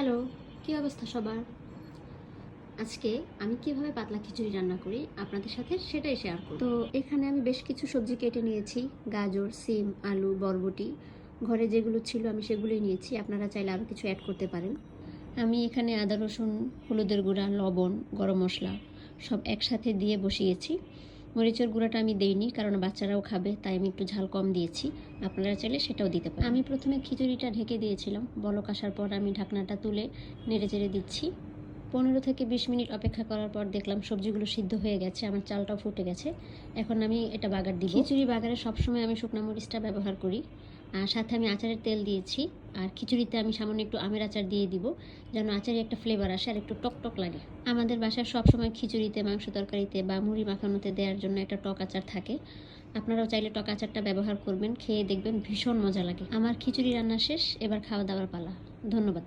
Hello, কী অবস্থা সবার? আজকে আমি কিভাবে পাতলা খিচুড়ি রান্না করি আপনাদের সাথে সেটাই শেয়ার করব। তো এখানে আমি বেশ কিছু সবজি কেটে নিয়েছি, গাজর, সিম, আলু, বরবটি। ঘরে যেগুলো ছিল আমি সেগুলোই নিয়েছি, আপনারা চাইলে আরও কিছু অ্যাড করতে পারেন। আমি এখানে আদা, রসুন, হলুদের গুঁড়া, লবণ, গরম মশলা সব একসাথে দিয়ে বসিয়েছি। মরিচের গুঁড়াটা আমি দেইনি, কারণ বাচ্চারাও খাবে, তাই আমি একটু ঝাল কম দিয়েছি। আপনারা চাইলে সেটাও দিতে পারেন। আমি প্রথমে খিচুড়িটা ঢেকে দিয়েছিলাম, বলক আসার পর আমি ঢাকনাটা তুলে নেড়েচেড়ে দিচ্ছি। 15 থেকে 20 মিনিট অপেক্ষা করার পর দেখলাম সবজিগুলো সিদ্ধ হয়ে গেছে, আমার চালটাও ফুটে গেছে। এখন আমি এটা বাগার দিব। খিচুড়ি বাগারে সবসময় আমি শুকনো মরিচটা ব্যবহার করি, আর সাথে আমি আচারের তেল দিয়েছি। আর খিচুড়িতে আমি সামান্য একটু আমের আচার দিয়ে দিব, যেন আচারে একটা ফ্লেভার আসে আর একটু টক টক লাগে। আমাদের বাসায় সবসময় খিচুড়িতে, মাংস তরকারিতে বা মুড়ি মাখানোতে দেওয়ার জন্য একটা টক আচার থাকে। আপনারাও চাইলে টক আচারটা ব্যবহার করবেন, খেয়ে দেখবেন ভীষণ মজা লাগে। আমার খিচুড়ি রান্না শেষ, এবার খাওয়া দাওয়ার পালা। ধন্যবাদ।